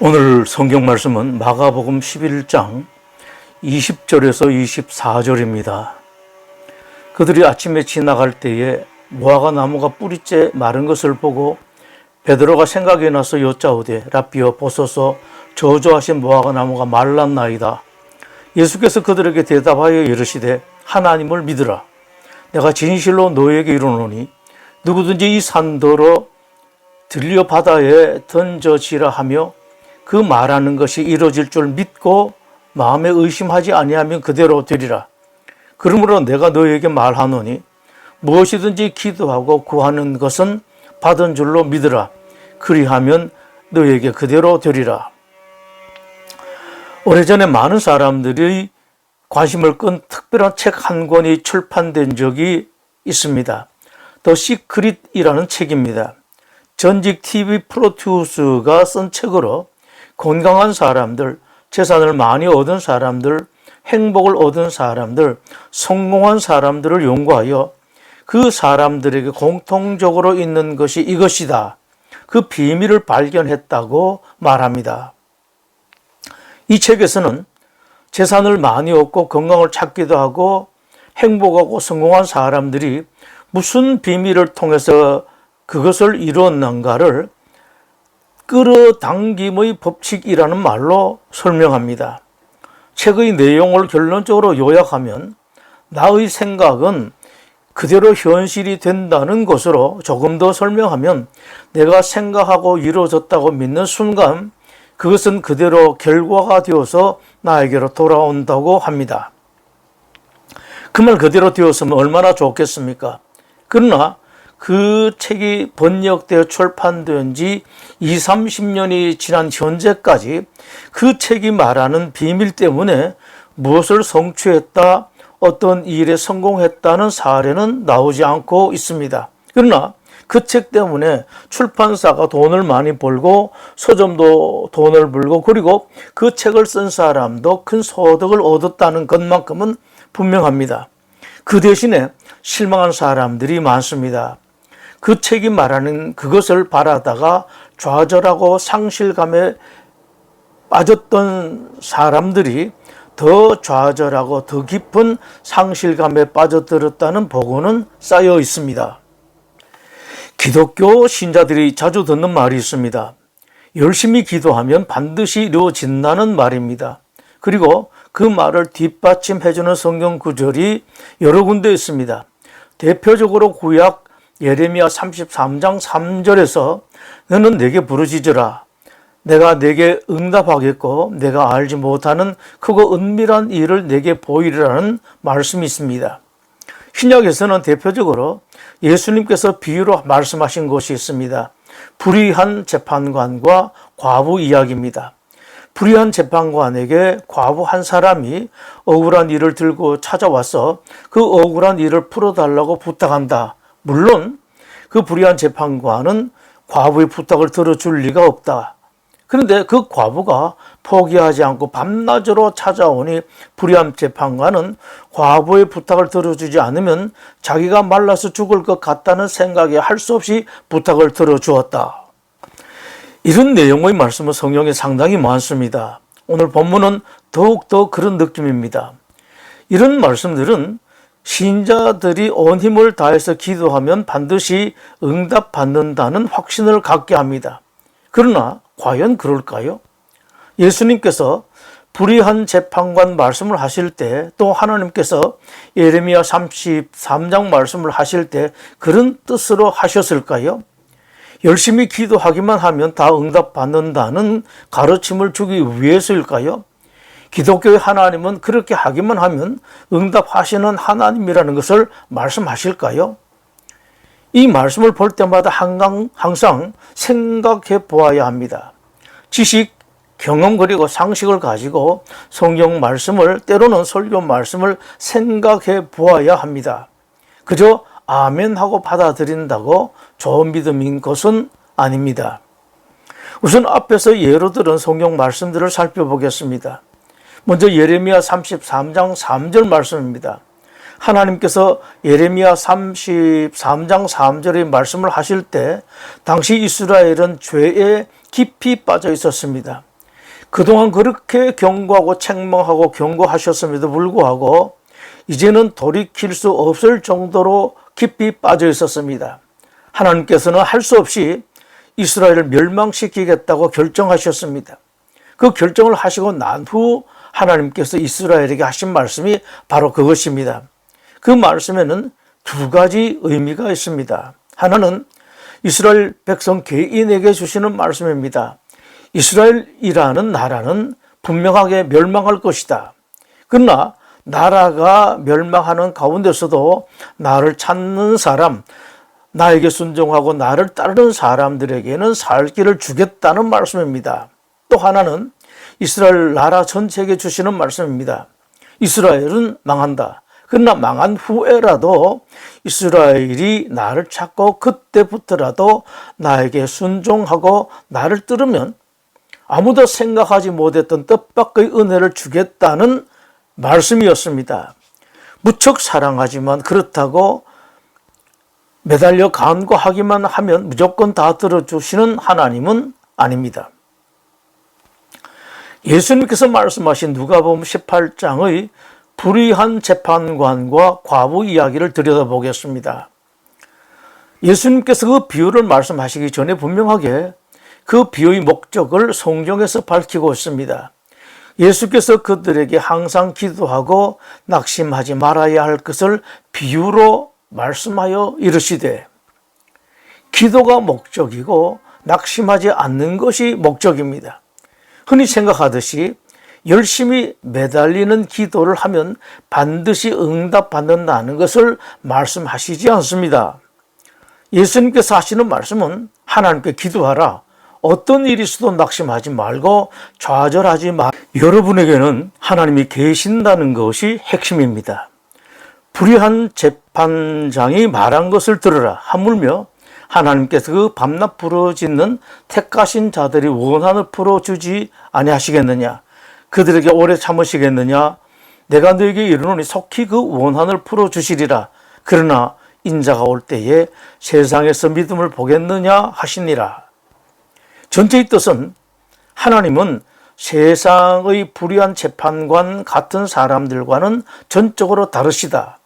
오늘 성경 말씀은 마가복음 11장 20절에서 24절입니다. 그들이 아침에 지나갈 때에 무화과 나무가 뿌리째 마른 것을 보고 베드로가 생각이 나서 여짜오되 라삐어 보소서 저주하신 무화과 나무가 말랐나이다. 예수께서 그들에게 대답하여 이르시되 하나님을 믿으라. 내가 진실로 너에게 이르노니 누구든지 이 산더러 들려 바다에 던져지라 하며 그 말하는 것이 이루어질 줄 믿고 마음에 의심하지 아니하면 그대로 되리라. 그러므로 내가 너에게 말하노니 무엇이든지 기도하고 구하는 것은 받은 줄로 믿으라. 그리하면 너에게 그대로 되리라. 오래전에 많은 사람들이 관심을 끈 특별한 책 한 권이 출판된 적이 있습니다. 더 시크릿이라는 책입니다. 전직 TV 프로듀서가 쓴 책으로 건강한 사람들, 재산을 많이 얻은 사람들, 행복을 얻은 사람들, 성공한 사람들을 연구하여 그 사람들에게 공통적으로 있는 것이 이것이다. 그 비밀을 발견했다고 말합니다. 이 책에서는 재산을 많이 얻고 건강을 찾기도 하고 행복하고 성공한 사람들이 무슨 비밀을 통해서 그것을 이루었는가를 끌어당김의 법칙이라는 말로 설명합니다. 책의 내용을 결론적으로 요약하면 나의 생각은 그대로 현실이 된다는 것으로 조금 더 설명하면 내가 생각하고 이루어졌다고 믿는 순간 그것은 그대로 결과가 되어서 나에게로 돌아온다고 합니다. 그 말 그대로 되었으면 얼마나 좋겠습니까? 그러나 그 책이 번역되어 출판된 지 20, 30년이 지난 현재까지 그 책이 말하는 비밀 때문에 무엇을 성취했다, 어떤 일에 성공했다는 사례는 나오지 않고 있습니다. 그러나 그 책 때문에 출판사가 돈을 많이 벌고 서점도 돈을 벌고 그리고 그 책을 쓴 사람도 큰 소득을 얻었다는 것만큼은 분명합니다. 그 대신에 실망한 사람들이 많습니다. 그 책이 말하는 그것을 바라다가 좌절하고 상실감에 빠졌던 사람들이 더 좌절하고 더 깊은 상실감에 빠져들었다는 보고는 쌓여 있습니다. 기독교 신자들이 자주 듣는 말이 있습니다. 열심히 기도하면 반드시 이루어진다는 말입니다. 그리고 그 말을 뒷받침해주는 성경 구절이 여러 군데 있습니다. 대표적으로 구약 예레미야 33장 3절에서 너는 내게 부르짖으라. 내가 내게 응답하겠고 내가 알지 못하는 크고 은밀한 일을 내게 보이리라는 말씀이 있습니다. 신약에서는 대표적으로 예수님께서 비유로 말씀하신 것이 있습니다. 불의한 재판관과 과부 이야기입니다. 불의한 재판관에게 과부 한 사람이 억울한 일을 들고 찾아와서 그 억울한 일을 풀어달라고 부탁한다. 물론 그 불의한 재판관은 과부의 부탁을 들어줄 리가 없다. 그런데 그 과부가 포기하지 않고 밤낮으로 찾아오니 불의한 재판관은 과부의 부탁을 들어주지 않으면 자기가 말라서 죽을 것 같다는 생각에 할 수 없이 부탁을 들어주었다. 이런 내용의 말씀은 성경에 상당히 많습니다. 오늘 본문은 더욱더 그런 느낌입니다. 이런 말씀들은 신자들이 온 힘을 다해서 기도하면 반드시 응답받는다는 확신을 갖게 합니다. 그러나 과연 그럴까요? 예수님께서 불의한 재판관 말씀을 하실 때 또 하나님께서 예레미야 33장 말씀을 하실 때 그런 뜻으로 하셨을까요? 열심히 기도하기만 하면 다 응답받는다는 가르침을 주기 위해서일까요? 기독교의 하나님은 그렇게 하기만 하면 응답하시는 하나님이라는 것을 말씀하실까요? 이 말씀을 볼 때마다 항상 생각해 보아야 합니다. 지식, 경험 그리고 상식을 가지고 성경 말씀을 때로는 설교 말씀을 생각해 보아야 합니다. 그저 아멘하고 받아들인다고 좋은 믿음인 것은 아닙니다. 우선 앞에서 예로 들은 성경 말씀들을 살펴보겠습니다. 먼저 예레미야 33장 3절 말씀입니다. 하나님께서 예레미야 33장 3절의 말씀을 하실 때 당시 이스라엘은 죄에 깊이 빠져 있었습니다. 그동안 그렇게 경고하고 책망하고 경고하셨음에도 불구하고 이제는 돌이킬 수 없을 정도로 깊이 빠져 있었습니다. 하나님께서는 할 수 없이 이스라엘을 멸망시키겠다고 결정하셨습니다. 그 결정을 하시고 난 후 하나님께서 이스라엘에게 하신 말씀이 바로 그것입니다. 그 말씀에는 두 가지 의미가 있습니다. 하나는 이스라엘 백성 개인에게 주시는 말씀입니다. 이스라엘이라는 나라는 분명하게 멸망할 것이다. 그러나 나라가 멸망하는 가운데서도 나를 찾는 사람, 나에게 순종하고 나를 따르는 사람들에게는 살 길을 주겠다는 말씀입니다. 또 하나는 이스라엘 나라 전체에게 주시는 말씀입니다. 이스라엘은 망한다. 그러나 망한 후에라도 이스라엘이 나를 찾고 그때부터라도 나에게 순종하고 나를 따르면 아무도 생각하지 못했던 뜻밖의 은혜를 주겠다는 말씀이었습니다. 무척 사랑하지만 그렇다고 매달려 간구하기만 하면 무조건 다 들어주시는 하나님은 아닙니다. 예수님께서 말씀하신 누가복음 18장의 불의한 재판관과 과부 이야기를 들여다보겠습니다. 예수님께서 그 비유를 말씀하시기 전에 분명하게 그 비유의 목적을 성경에서 밝히고 있습니다. 예수께서 그들에게 항상 기도하고 낙심하지 말아야 할 것을 비유로 말씀하여 이르시되, 기도가 목적이고 낙심하지 않는 것이 목적입니다. 흔히 생각하듯이 열심히 매달리는 기도를 하면 반드시 응답받는다는 것을 말씀하시지 않습니다. 예수님께서 하시는 말씀은 하나님께 기도하라. 어떤 일이 있어도 낙심하지 말고 좌절하지 마. 여러분에게는 하나님이 계신다는 것이 핵심입니다. 불의한 재판장이 말한 것을 들으라. 하물며 하나님께서 그 밤낮 부르짖는 택하신 자들이 원한을 풀어주지 아니하시겠느냐? 그들에게 오래 참으시겠느냐? 내가 너에게 이르노니 속히 그 원한을 풀어주시리라. 그러나 인자가 올 때에 세상에서 믿음을 보겠느냐 하시니라. 전체의 뜻은 하나님은 세상의 불의한 재판관 같은 사람들과는 전적으로 다르시다.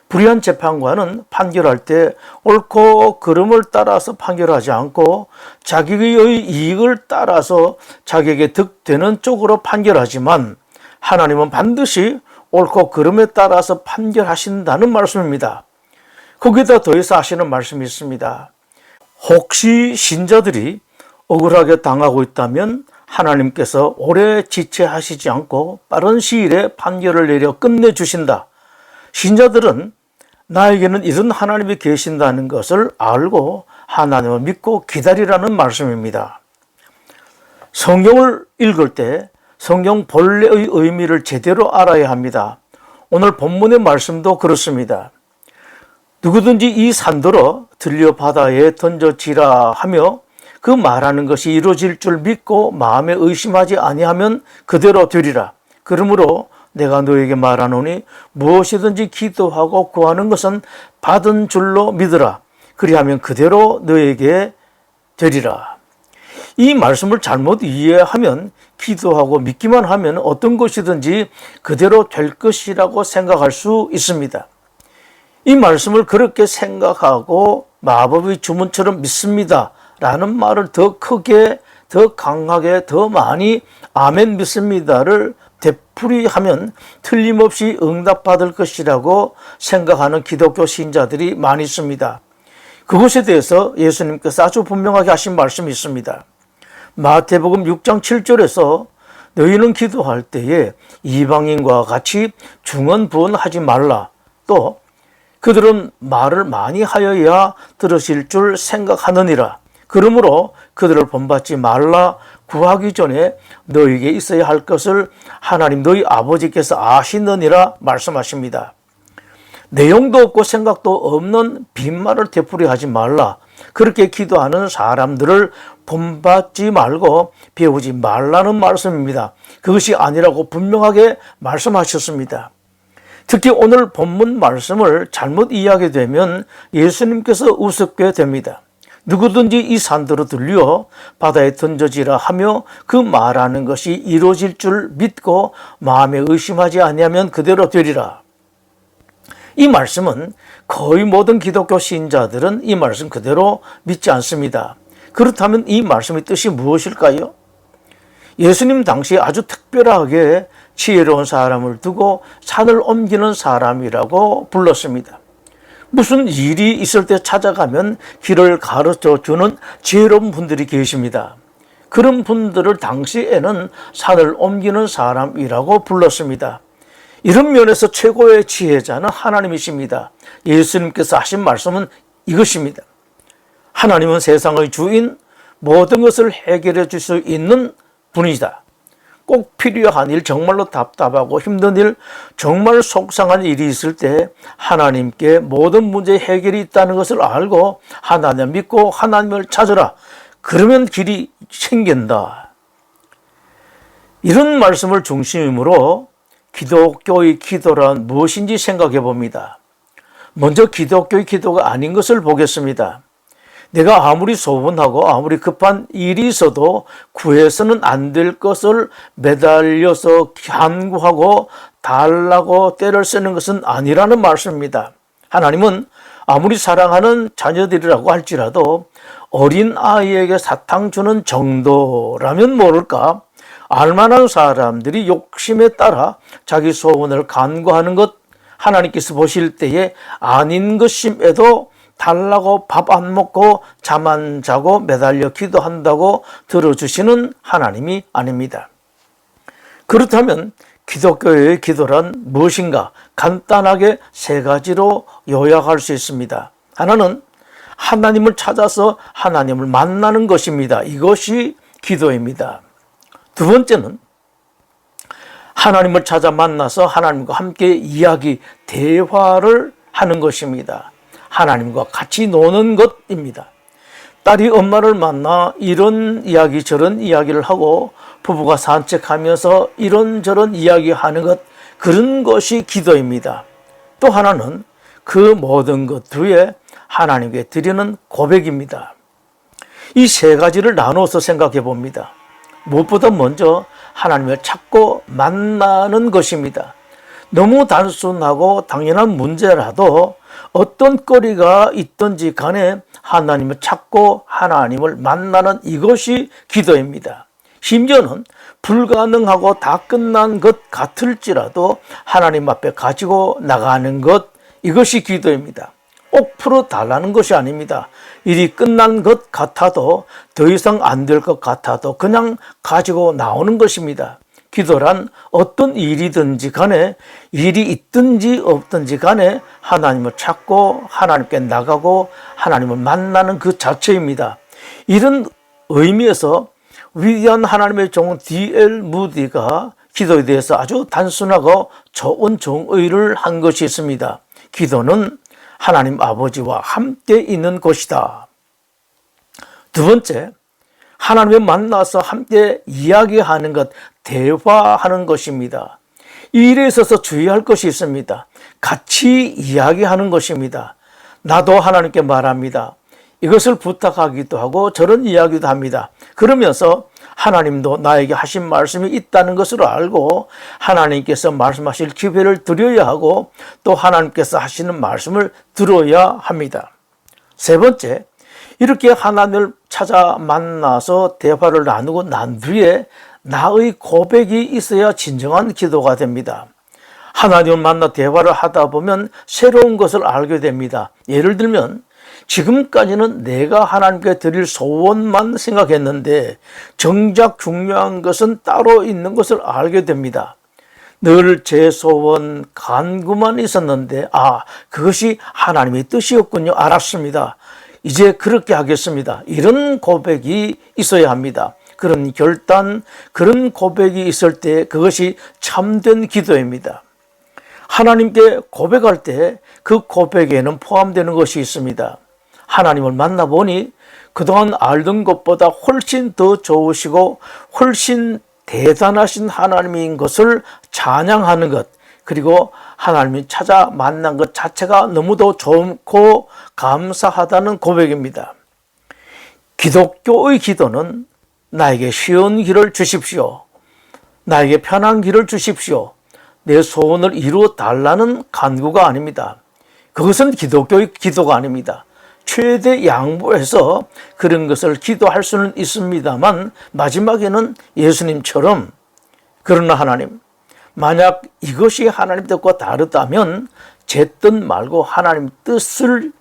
불의한 재판관은 판결할 때 옳고 그름을 따라서 판결하지 않고 자기의 이익을 따라서 자기에게 득되는 쪽으로 판결하지만 하나님은 반드시 옳고 그름에 따라서 판결하신다는 말씀입니다. 거기다 더해서 하시는 말씀이 있습니다. 혹시 신자들이 억울하게 당하고 있다면 하나님께서 오래 지체하시지 않고 빠른 시일에 판결을 내려 끝내주신다. 신자들은 나에게는 이런 하나님이 계신다는 것을 알고 하나님을 믿고 기다리라는 말씀입니다. 성경을 읽을 때 성경 본래의 의미를 제대로 알아야 합니다. 오늘 본문의 말씀도 그렇습니다. 누구든지 이 산더러 들려 바다에 던져지라 하며 그 말하는 것이 이루어질 줄 믿고 마음에 의심하지 아니하면 그대로 되리라. 그러므로 내가 너에게 말하노니 무엇이든지 기도하고 구하는 것은 받은 줄로 믿으라. 그리하면 그대로 너에게 되리라. 이 말씀을 잘못 이해하면 기도하고 믿기만 하면 어떤 것이든지 그대로 될 것이라고 생각할 수 있습니다. 이 말씀을 그렇게 생각하고 마법의 주문처럼 믿습니다 라는 말을 더 크게, 더 강하게, 더 많이 아멘 믿습니다를 되풀이하면 틀림없이 응답받을 것이라고 생각하는 기독교 신자들이 많이 있습니다. 그것에 대해서 예수님께서 아주 분명하게 하신 말씀이 있습니다. 마태복음 6장 7절에서 너희는 기도할 때에 이방인과 같이 중언부언하지 말라. 또 그들은 말을 많이 하여야 들으실 줄 생각하느니라. 그러므로 그들을 본받지 말라. 구하기 전에 너에게 있어야 할 것을 하나님 너희 아버지께서 아시느니라 말씀하십니다. 내용도 없고 생각도 없는 빈말을 되풀이하지 말라. 그렇게 기도하는 사람들을 본받지 말고 배우지 말라는 말씀입니다. 그것이 아니라고 분명하게 말씀하셨습니다. 특히 오늘 본문 말씀을 잘못 이해하게 되면 예수님께서 우습게 됩니다. 누구든지 이 산들로 들려 바다에 던져지라 하며 그 말하는 것이 이루어질 줄 믿고 마음에 의심하지 아니하면 그대로 되리라. 이 말씀은 거의 모든 기독교 신자들은 이 말씀 그대로 믿지 않습니다. 그렇다면 이 말씀의 뜻이 무엇일까요? 예수님 당시 아주 특별하게 지혜로운 사람을 두고 산을 옮기는 사람이라고 불렀습니다. 무슨 일이 있을 때 찾아가면 길을 가르쳐 주는 지혜로운 분들이 계십니다. 그런 분들을 당시에는 산을 옮기는 사람이라고 불렀습니다. 이런 면에서 최고의 지혜자는 하나님이십니다. 예수님께서 하신 말씀은 이것입니다. 하나님은 세상의 주인, 모든 것을 해결해 줄 수 있는 분이다. 꼭 필요한 일, 정말로 답답하고 힘든 일, 정말 속상한 일이 있을 때 하나님께 모든 문제의 해결이 있다는 것을 알고 하나님 믿고 하나님을 찾으라. 그러면 길이 생긴다. 이런 말씀을 중심으로 기독교의 기도란 무엇인지 생각해 봅니다. 먼저 기독교의 기도가 아닌 것을 보겠습니다. 내가 아무리 소원하고 아무리 급한 일이 있어도 구해서는 안 될 것을 매달려서 간구하고 달라고 때를 쓰는 것은 아니라는 말씀입니다. 하나님은 아무리 사랑하는 자녀들이라고 할지라도 어린 아이에게 사탕 주는 정도라면 모를까? 알만한 사람들이 욕심에 따라 자기 소원을 간구하는 것, 하나님께서 보실 때에 아닌 것임에도 달라고 밥 안 먹고 잠 안 자고 매달려 기도한다고 들어주시는 하나님이 아닙니다. 그렇다면 기독교의 기도란 무엇인가? 간단하게 세 가지로 요약할 수 있습니다. 하나는 하나님을 찾아서 하나님을 만나는 것입니다. 이것이 기도입니다. 두 번째는 하나님을 찾아 만나서 하나님과 함께 이야기, 대화를 하는 것입니다. 하나님과 같이 노는 것입니다. 딸이 엄마를 만나 이런 이야기 저런 이야기를 하고 부부가 산책하면서 이런저런 이야기하는 것, 그런 것이 기도입니다. 또 하나는 그 모든 것 뒤에 하나님께 드리는 고백입니다. 이 세 가지를 나눠서 생각해 봅니다. 무엇보다 먼저 하나님을 찾고 만나는 것입니다. 너무 단순하고 당연한 문제라도 어떤 거리가 있든지 간에 하나님을 찾고 하나님을 만나는 이것이 기도입니다. 심지어는 불가능하고 다 끝난 것 같을지라도 하나님 앞에 가지고 나가는 것, 이것이 기도입니다. 꼭 풀어달라는 것이 아닙니다. 일이 끝난 것 같아도, 더 이상 안 될 것 같아도 그냥 가지고 나오는 것입니다. 기도란 어떤 일이든지 간에, 일이 있든지 없든지 간에 하나님을 찾고 하나님께 나가고 하나님을 만나는 그 자체입니다. 이런 의미에서 위대한 하나님의 종 D.L. 무디가 기도에 대해서 아주 단순하고 좋은 정의를 한 것이 있습니다. 기도는 하나님 아버지와 함께 있는 곳이다. 두 번째, 하나님을 만나서 함께 이야기하는 것, 대화하는 것입니다. 이 일에 있어서 주의할 것이 있습니다. 같이 이야기하는 것입니다. 나도 하나님께 말합니다. 이것을 부탁하기도 하고 저런 이야기도 합니다. 그러면서 하나님도 나에게 하신 말씀이 있다는 것을 알고 하나님께서 말씀하실 기회를 드려야 하고 또 하나님께서 하시는 말씀을 들어야 합니다. 세 번째, 이렇게 하나님을 찾아 만나서 대화를 나누고 난 뒤에 나의 고백이 있어야 진정한 기도가 됩니다. 하나님을 만나 대화를 하다 보면 새로운 것을 알게 됩니다. 예를 들면 지금까지는 내가 하나님께 드릴 소원만 생각했는데 정작 중요한 것은 따로 있는 것을 알게 됩니다. 늘 제 소원 간구만 있었는데 그것이 하나님의 뜻이었군요. 알았습니다. 이제 그렇게 하겠습니다. 이런 고백이 있어야 합니다. 그런 결단, 그런 고백이 있을 때 그것이 참된 기도입니다. 하나님께 고백할 때 그 고백에는 포함되는 것이 있습니다. 하나님을 만나보니 그동안 알던 것보다 훨씬 더 좋으시고 훨씬 대단하신 하나님인 것을 찬양하는 것, 그리고 하나님이 찾아 만난 것 자체가 너무도 좋고 감사하다는 고백입니다. 기독교의 기도는 나에게 쉬운 길을 주십시오. 나에게 편한 길을 주십시오. 내 소원을 이루어 달라는 간구가 아닙니다. 그것은 기독교의 기도가 아닙니다. 최대 양보해서 그런 것을 기도할 수는 있습니다만 마지막에는 예수님처럼 그러나 하나님, 만약 이것이 하나님 뜻과 다르다면 제 뜻 말고 하나님 뜻을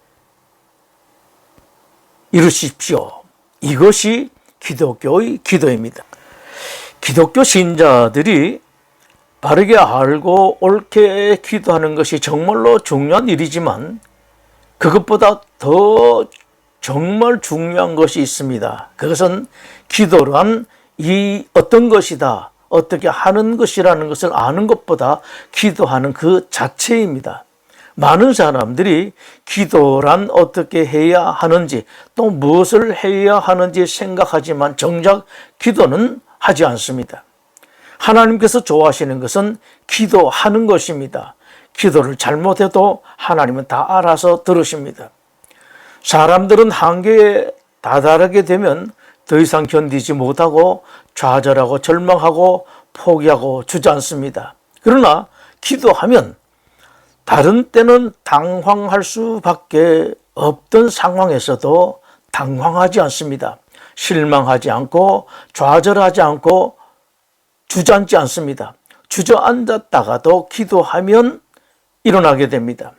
이루십시오. 이것이 기독교의 기도입니다. 기독교 신자들이 바르게 알고 옳게 기도하는 것이 정말로 중요한 일이지만 그것보다 더 정말 중요한 것이 있습니다. 그것은 기도란 이 어떤 것이다, 어떻게 하는 것이라는 것을 아는 것보다 기도하는 그 자체입니다. 많은 사람들이 기도란 어떻게 해야 하는지 또 무엇을 해야 하는지 생각하지만 정작 기도는 하지 않습니다. 하나님께서 좋아하시는 것은 기도하는 것입니다. 기도를 잘못해도 하나님은 다 알아서 들으십니다. 사람들은 한계에 다다르게 되면 더 이상 견디지 못하고 좌절하고 절망하고 포기하고 주저앉습니다. 그러나 기도하면 다른 때는 당황할 수밖에 없던 상황에서도 당황하지 않습니다. 실망하지 않고 좌절하지 않고 주저앉지 않습니다. 주저앉았다가도 기도하면 일어나게 됩니다.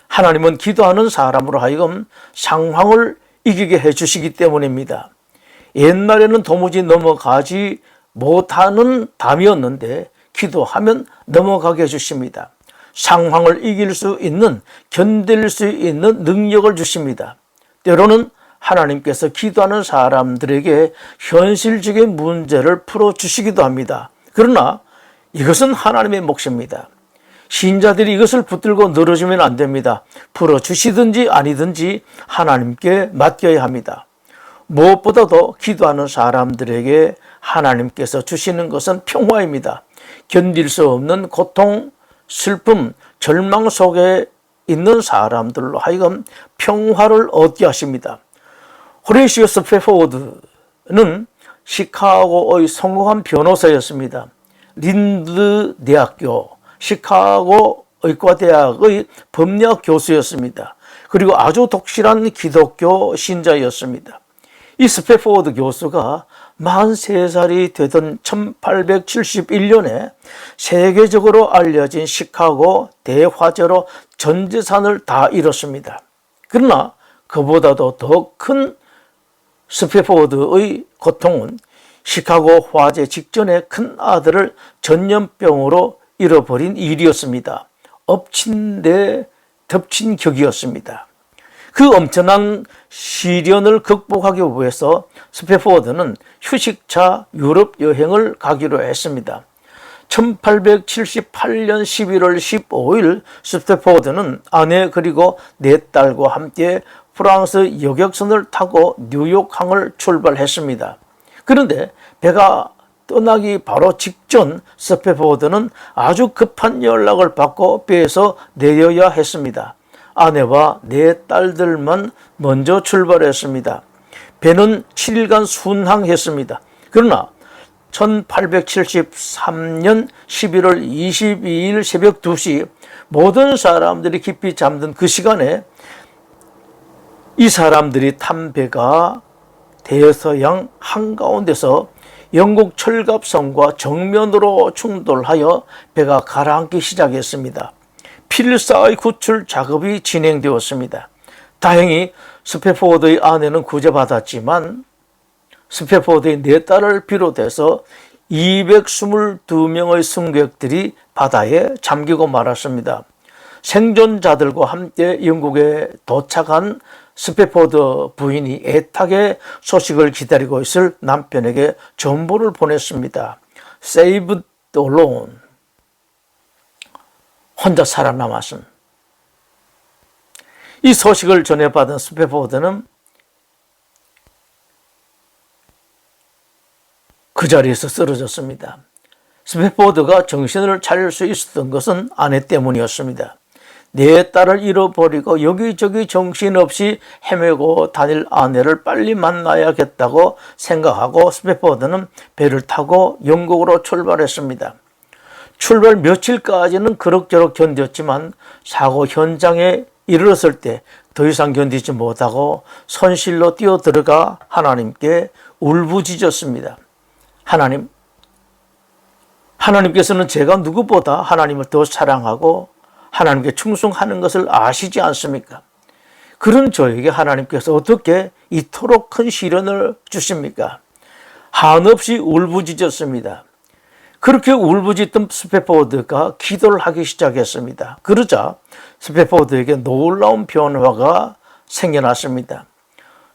하나님은 기도하는 사람으로 하여금 상황을 이기게 해주시기 때문입니다. 옛날에는 도무지 넘어가지 못하는 담이었는데 기도하면 넘어가게 해주십니다. 상황을 이길 수 있는, 견딜 수 있는 능력을 주십니다. 때로는 하나님께서 기도하는 사람들에게 현실적인 문제를 풀어주시기도 합니다. 그러나 이것은 하나님의 몫입니다. 신자들이 이것을 붙들고 늘어지면 안 됩니다. 풀어주시든지 아니든지 하나님께 맡겨야 합니다. 무엇보다도 기도하는 사람들에게 하나님께서 주시는 것은 평화입니다. 견딜 수 없는 고통, 슬픔, 절망 속에 있는 사람들로 하여금 평화를 얻게 하십니다. 호레이시오 스프레포드는 시카고의 성공한 변호사였습니다. 린드 대학교, 시카고 의과대학의 법리학 교수였습니다. 그리고 아주 독실한 기독교 신자였습니다. 이 스프레포드 교수가 43살이 되던 1871년에 세계적으로 알려진 시카고 대화재로 전 재산을 다 잃었습니다. 그러나 그보다도 더 큰 스프레포드의 고통은 시카고 화재 직전에 큰 아들을 전염병으로 잃어버린 일이었습니다. 엎친 데 덮친 격이었습니다. 그 엄청난 시련을 극복하기 위해서 스프레포드는 휴식차 유럽 여행을 가기로 했습니다. 1878년 11월 15일 스프레포드는 아내 그리고 4딸과 함께 프랑스 여객선을 타고 뉴욕항을 출발했습니다. 그런데 배가 떠나기 바로 직전 스프레포드는 아주 급한 연락을 받고 배에서 내려야 했습니다. 아내와 4딸들만 먼저 출발했습니다. 배는 7일간 순항했습니다. 그러나 1873년 11월 22일 새벽 2시 모든 사람들이 깊이 잠든 그 시간에 이 사람들이 탄 배가 대서양 한가운데서 영국 철갑선과 정면으로 충돌하여 배가 가라앉기 시작했습니다. 필사의 구출 작업이 진행되었습니다. 다행히 스프레포드의 아내는 구제받았지만 스프레포드의 4딸을 비롯해서 222명의 승객들이 바다에 잠기고 말았습니다. 생존자들과 함께 영국에 도착한 스프레포드 부인이 애타게 소식을 기다리고 있을 남편에게 전보를 보냈습니다. Saved alone. 혼자 살아남았음. 이 소식을 전해받은 스프레포드는 그 자리에서 쓰러졌습니다. 스프레포드가 정신을 차릴 수 있었던 것은 아내 때문이었습니다. 내 딸을 잃어버리고 여기저기 정신없이 헤매고 다닐 아내를 빨리 만나야겠다고 생각하고 스패포드는 배를 타고 영국으로 출발했습니다. 출발 며칠까지는 그럭저럭 견뎠지만 사고 현장에 이르렀을 때 더 이상 견디지 못하고 선실로 뛰어들어가 하나님께 울부짖었습니다. 하나님께서는 제가 누구보다 하나님을 더 사랑하고 하나님께 충성하는 것을 아시지 않습니까? 그런 저에게 하나님께서 어떻게 이토록 큰 시련을 주십니까? 한없이 울부짖었습니다. 그렇게 울부짖던 스패포드가 기도를 하기 시작했습니다. 그러자 스패포드에게 놀라운 변화가 생겨났습니다.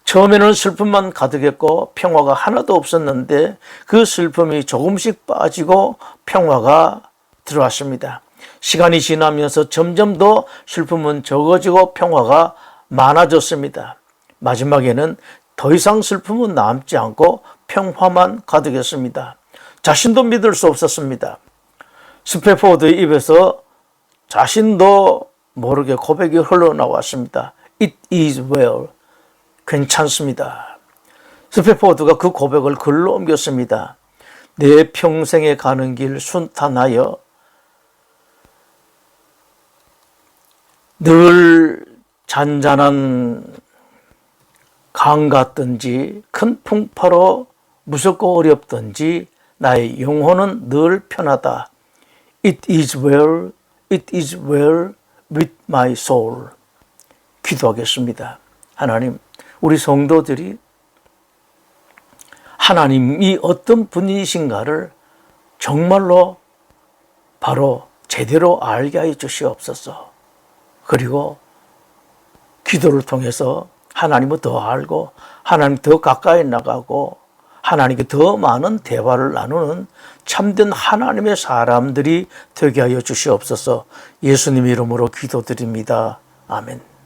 처음에는 슬픔만 가득했고 평화가 하나도 없었는데 그 슬픔이 조금씩 빠지고 평화가 들어왔습니다. 시간이 지나면서 점점 더 슬픔은 적어지고 평화가 많아졌습니다. 마지막에는 더 이상 슬픔은 남지 않고 평화만 가득했습니다. 자신도 믿을 수 없었습니다. 스패포드의 입에서 자신도 모르게 고백이 흘러나왔습니다. It is well. 괜찮습니다. 스패포드가 그 고백을 글로 옮겼습니다. 내 평생에 가는 길 순탄하여 늘 잔잔한 강 같든지 큰 풍파로 무섭고 어렵든지 나의 영혼은 늘 편하다. It is well, it is well with my soul. 기도하겠습니다. 하나님, 우리 성도들이 하나님이 어떤 분이신가를 정말로 바로 제대로 알게 해 주시옵소서. 그리고 기도를 통해서 하나님을 더 알고 하나님 더 가까이 나가고 하나님께 더 많은 대화를 나누는 참된 하나님의 사람들이 되게 하여 주시옵소서. 예수님 이름으로 기도드립니다. 아멘.